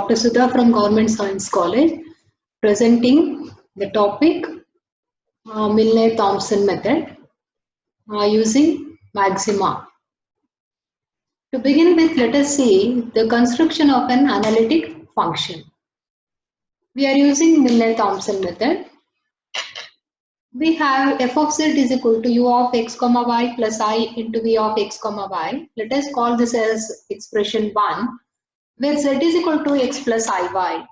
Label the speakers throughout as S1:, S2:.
S1: Dr. Sudha from Government Science College, presenting the topic Milne-Thomson method using maxima. To begin with, let us see the construction of an analytic function. We are using Milne-Thomson method. We have f of z is equal to u of x comma y plus I into v of x comma y. Let us call this as expression 1, where z is equal to x plus iy.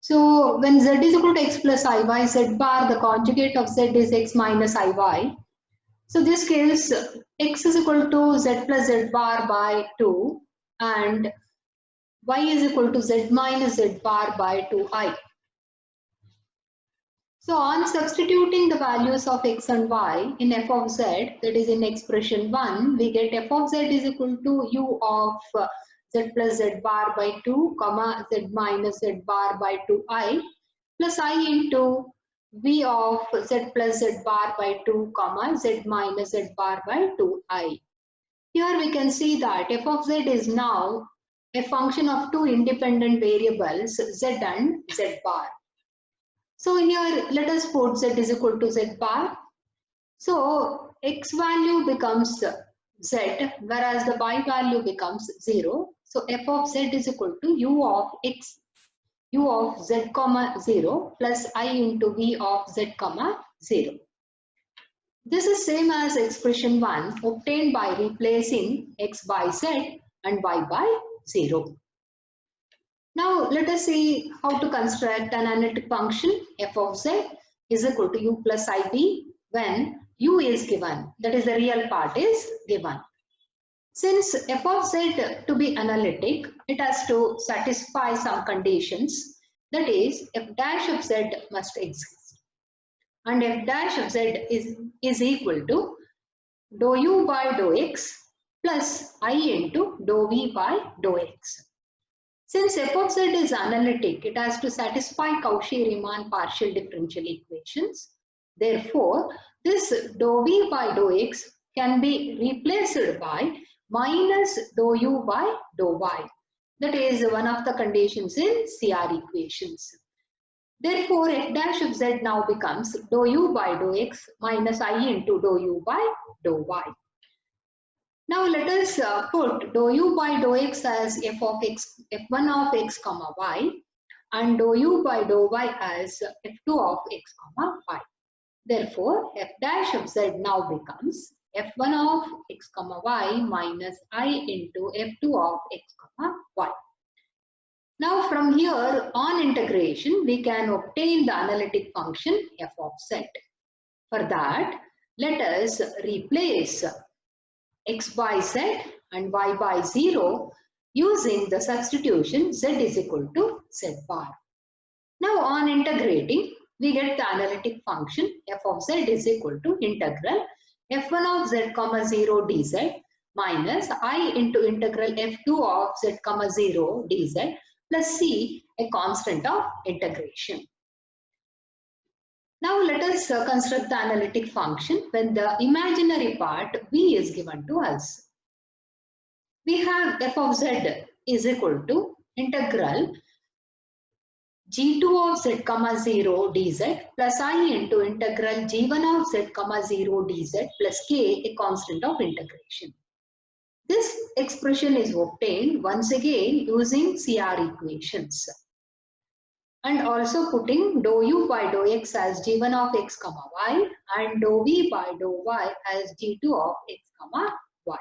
S1: So when z is equal to x plus iy, z bar, the conjugate of z is x minus iy. So this case, x is equal to z plus z bar by 2 and y is equal to z minus z bar by 2i. So on substituting the values of x and y in f of z, that is in expression 1, we get f of z is equal to u of z plus z bar by 2 comma z minus z bar by 2i plus I into v of z plus z bar by 2 comma z minus z bar by 2i. Here we can see that f of z is now a function of two independent variables z and z bar. So here let us put z is equal to z bar. So x value becomes z, whereas the y value becomes 0. So f of z is equal to u of x, u of z comma 0 plus I into v of z comma 0. This is same as expression 1 obtained by replacing x by z and y by 0. Now let us see how to construct an analytic function f of z is equal to u plus ib when u is given, that is the real part is given. Since f of z to be analytic, it has to satisfy some conditions, that is f dash of z must exist and f dash of z is equal to dou u by dou x plus I into dou v by dou x. Since f of z is analytic, it has to satisfy Cauchy-Riemann partial differential equations. Therefore, this dou v by dou x can be replaced by minus dou u by dou y. That is one of the conditions in CR equations. Therefore, f dash of z now becomes dou u by dou x minus I into dou u by dou y. Now let us put dou u by dou x as f of x, f1 of x comma y and dou u by dou y as f2 of x comma y. Therefore, f dash of z now becomes f1 of x comma y minus I into f2 of x comma y. Now from here on integration, we can obtain the analytic function f of z. For that, let us replace x by z and y by 0 using the substitution z is equal to z bar. Now on integrating, we get the analytic function f of z is equal to integral f1 of z comma 0 dz minus I into integral f2 of z comma 0 dz plus c, a constant of integration. Now let us construct the analytic function when the imaginary part v is given to us. We have f of z is equal to integral g2 of z comma 0 dz plus I into integral g1 of z comma 0 dz plus k, a constant of integration. This expression is obtained once again using CR equations, and also putting dou u by dou x as g1 of x comma y and dou v by dou y as g2 of x comma y.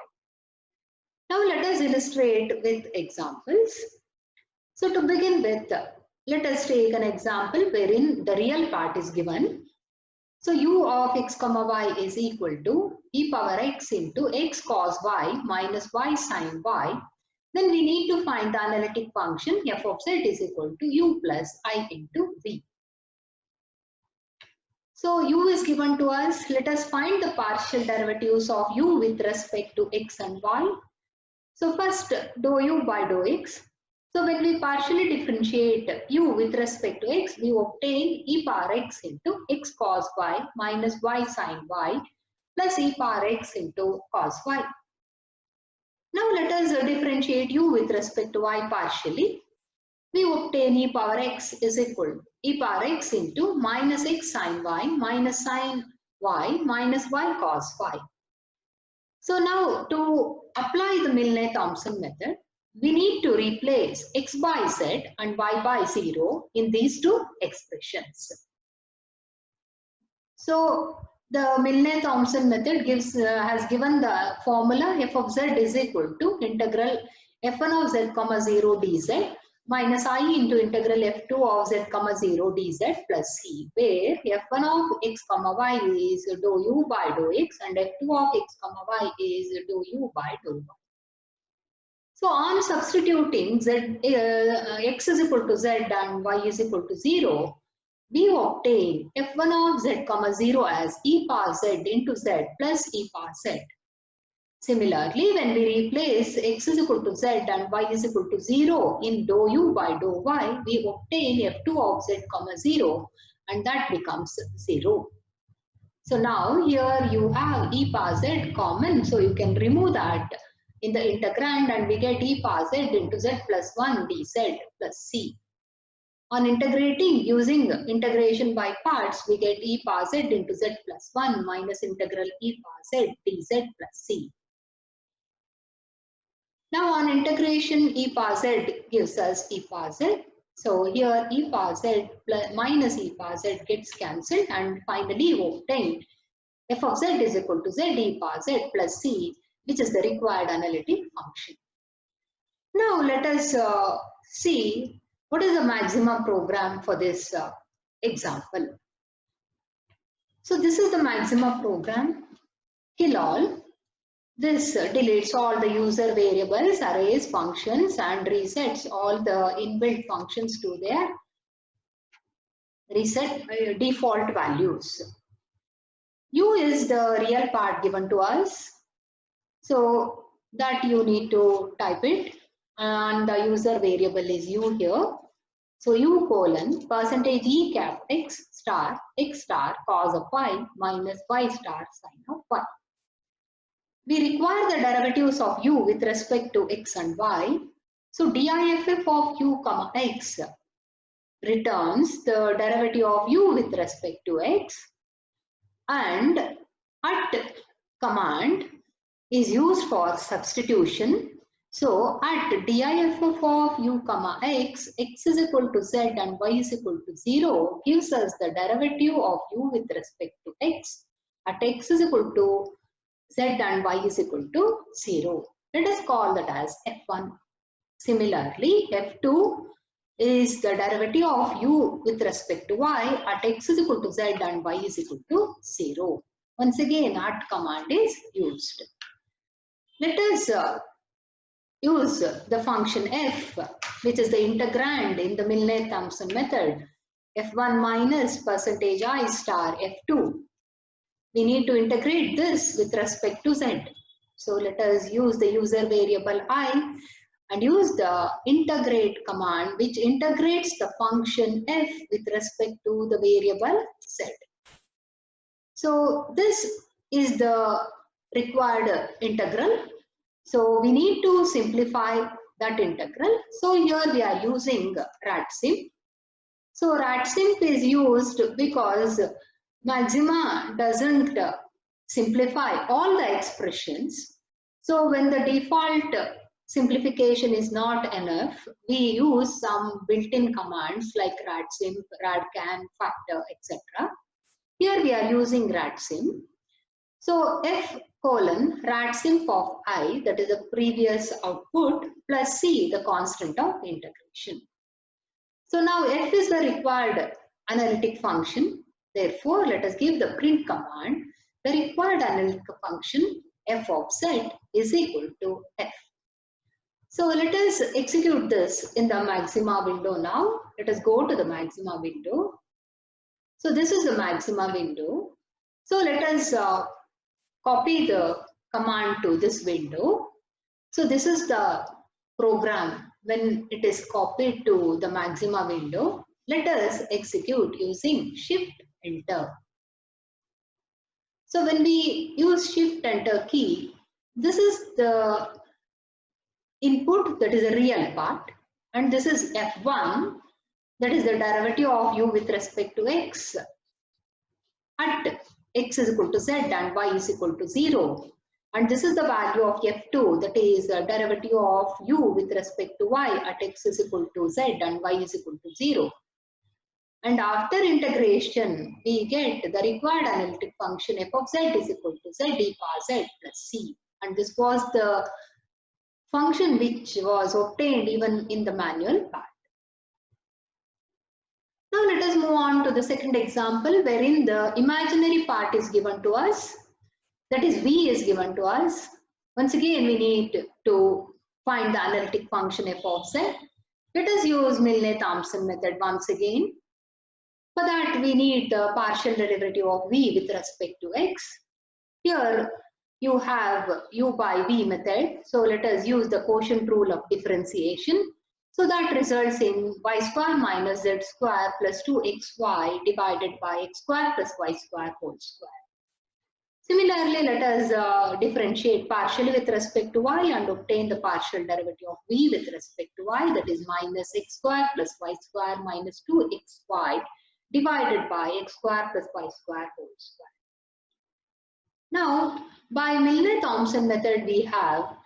S1: Now let us illustrate with examples. So to begin with, let us take an example wherein the real part is given. So u of x comma y is equal to e power x into x cos y minus y sin y. Then we need to find the analytic function f of z is equal to u plus I into v. So u is given to us. Let us find the partial derivatives of u with respect to x and y. So first dou u by dou x. So when we partially differentiate u with respect to x, we obtain e power x into x cos y minus y sin y plus e power x into cos y. Now let us differentiate u with respect to y partially. obtain e power x is equal to e power x into minus x sine y minus y cos phi. So now to apply the Milne-Thomson method, we need to replace x by z and y by 0 in these two expressions. So the Milne-Thomson method has given the formula f of z is equal to integral f1 of z comma 0 dz minus I into integral f2 of z comma 0 dz plus c, where f1 of x comma y is dou u by dou x and f2 of x comma y is dou u by dou y. So on substituting x is equal to z and y is equal to 0, we obtain f1 of z comma 0 as e power z into z plus e power z. Similarly, when we replace x is equal to z and y is equal to 0 in dou u by dou y, we obtain f2 of z comma 0 and that becomes 0. So now here you have e power z common, so you can remove that in the integrand and we get e power z into z plus 1 dz plus c. On integrating using integration by parts, we get e power z into z plus 1 minus integral e power z dz plus c. Now on integration, e power z gives us e power z. So here e power z plus minus e power z gets cancelled and finally we obtain f of z is equal to z e power z plus c, which is the required analytic function. Now let us see what is the maximum program for this example. So this is the maximum program. Kill all. This deletes all the user variables, arrays, functions and resets all the inbuilt functions to their reset default values. U is the real part given to us. So that you need to type it and the user variable is U here. So U colon percentage E cap x star cos of y minus y star sine of y. We require the derivatives of u with respect to x and y. So diff of u comma x returns the derivative of u with respect to x, and at command is used for substitution. So at diff of u comma x, x is equal to z and y is equal to 0 gives us the derivative of u with respect to x at x is equal to z and y is equal to 0. Let us call that as f1. Similarly, f2 is the derivative of u with respect to y at x is equal to z and y is equal to 0. Once again, at command is used. Let us use the function f, which is the integrand in the Milne-Thomson method, f1 minus percentage I star f2. We need to integrate this with respect to z. So let us use the user variable I and use the integrate command, which integrates the function f with respect to the variable z. So this is the required integral. So we need to simplify that integral. So here we are using RADSIM. So RADSIM is used because maxima doesn't simplify all the expressions. So when the default simplification is not enough, we use some built-in commands like RADSIM, RADCAN, factor, etc. Here we are using RADSIM. So f colon RADSIM of I, that is the previous output, plus c, the constant of integration. So now f is the required analytic function. Therefore, let us give the print command. The required analytic function f of z is equal to f. So let us execute this in the maxima window now. Let us go to the maxima window. So this is the maxima window. So let us copy the command to this window. So this is the program when it is copied to the maxima window. Let us execute using shift enter. So when we use shift enter key, this is the input, that is a real part. And this is f1, that is the derivative of u with respect to x at x is equal to z and y is equal to 0. And this is the value of f2, that is the derivative of u with respect to y at x is equal to z and y is equal to 0. And after integration, we get the required analytic function f of z is equal to z e power z plus c. And this was the function which was obtained even in the manual part. Now let us move on to the second example, wherein the imaginary part is given to us, that is v is given to us. Once again, we need to find the analytic function f of z. Let us use Milne-Thomson method once again. For that, we need the partial derivative of v with respect to x. Here you have u by v method. So let us use the quotient rule of differentiation. So that results in y square minus z square plus 2xy divided by x square plus y square whole square. Similarly, let us differentiate partially with respect to y and obtain the partial derivative of v with respect to y, that is minus x square plus y square minus 2xy divided by x square plus y square whole square. Now, by Milne-Thomson method, we have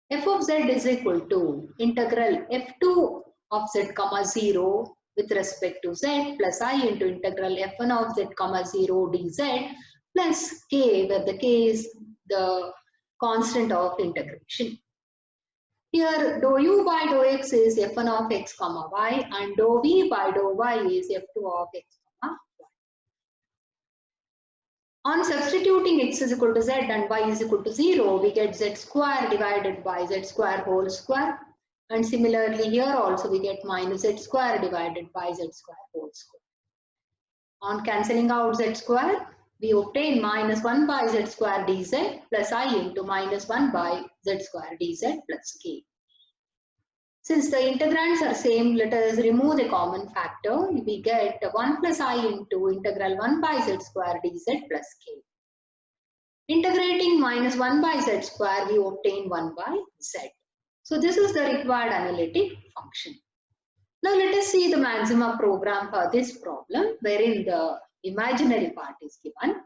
S1: f of z is equal to integral f2 of z comma 0 with respect to z plus I into integral f1 of z comma 0 dz plus k, where the k is the constant of integration. Here dou u by dou x is f1 of x comma y and dou v by dou y is f2 of x comma y. On substituting x is equal to z and y is equal to 0, we get z square divided by z square whole square. And similarly here also we get minus z square divided by z square whole square. On cancelling out z square, we obtain minus 1 by z square dz plus I into minus 1 by z square dz plus k. Since the integrands are same, let us remove the common factor. We get 1 plus I into integral 1 by z square dz plus k. Integrating minus 1 by z square, we obtain 1 by z. So this is the required analytic function. Now let us see the maxima program for this problem, wherein the imaginary part is given.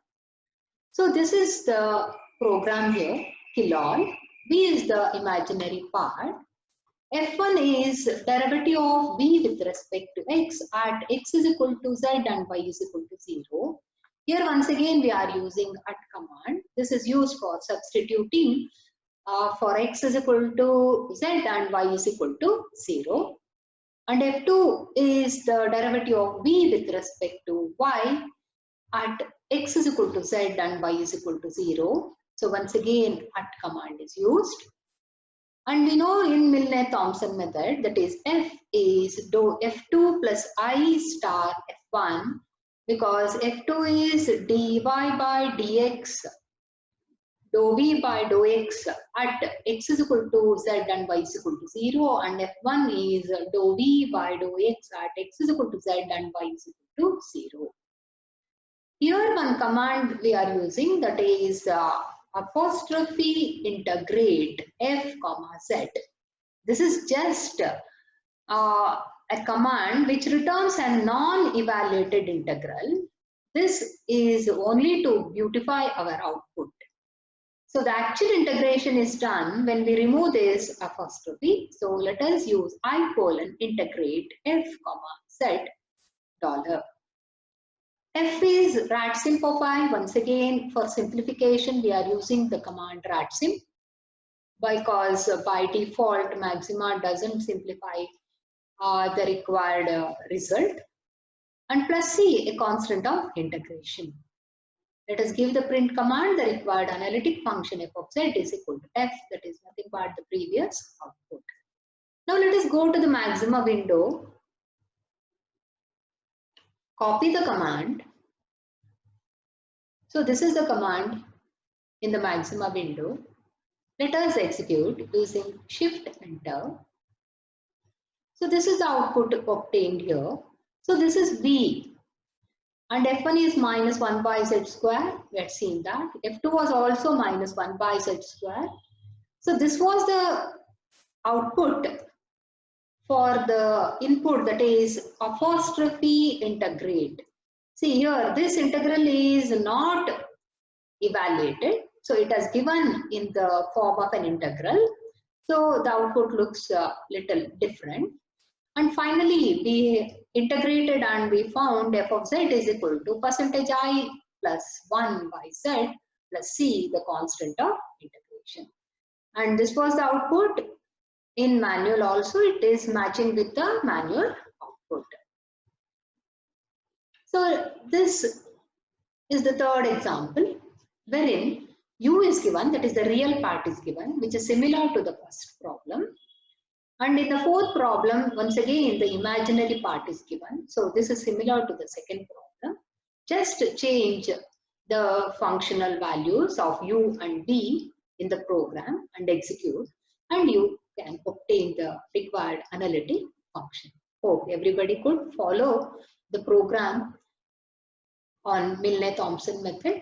S1: So this is the program here, kilol. V is the imaginary part. F1 is derivative of v with respect to x at x is equal to z and y is equal to 0. Here once again we are using at command. This is used for substituting for x is equal to z and y is equal to 0. And F2 is the derivative of v with respect to y at x is equal to z and y is equal to 0. So once again at command is used. And we know in Milne-Thomson method, that is f is dou f2 plus I star f1, because f2 is dy by dx dou v by dou x at x is equal to z and y is equal to 0, and f1 is dou v by dou x at x is equal to z and y is equal to 0. Here one command we are using, that is apostrophe integrate f comma z. This is just a command which returns a non-evaluated integral. This is only to beautify our output. So the actual integration is done when we remove this apostrophe. So let us use integrate f comma z dollar. F is ratsim of I. Once again, for simplification, we are using the command ratsim because by default maxima doesn't simplify the required result. And plus C, a constant of integration. Let us give the print command. The required analytic function f of z is equal to f, that is nothing but the previous output. Now let us go to the maxima window. Copy the command. So this is the command in the maxima window. Let us execute using shift enter. So this is the output obtained here. So this is V and F1 is minus 1 by Z square. We had seen that. F2 was also minus 1 by Z square. So this was the output for the input, that is apostrophe integrate. See here, this integral is not evaluated. So it has given in the form of an integral. So the output looks a little different. And finally, we integrated and we found f of z is equal to %I plus 1 by z plus c, the constant of integration. And this was the output. In manual also, it is matching with the manual output. So this is the third example, wherein u is given, that is the real part is given, which is similar to the first problem. And in the fourth problem, once again, the imaginary part is given. So this is similar to the second problem. Just change the functional values of u and v in the program and execute, and you can obtain the required analytic function. Hope everybody could follow the program on Milne-Thomson method.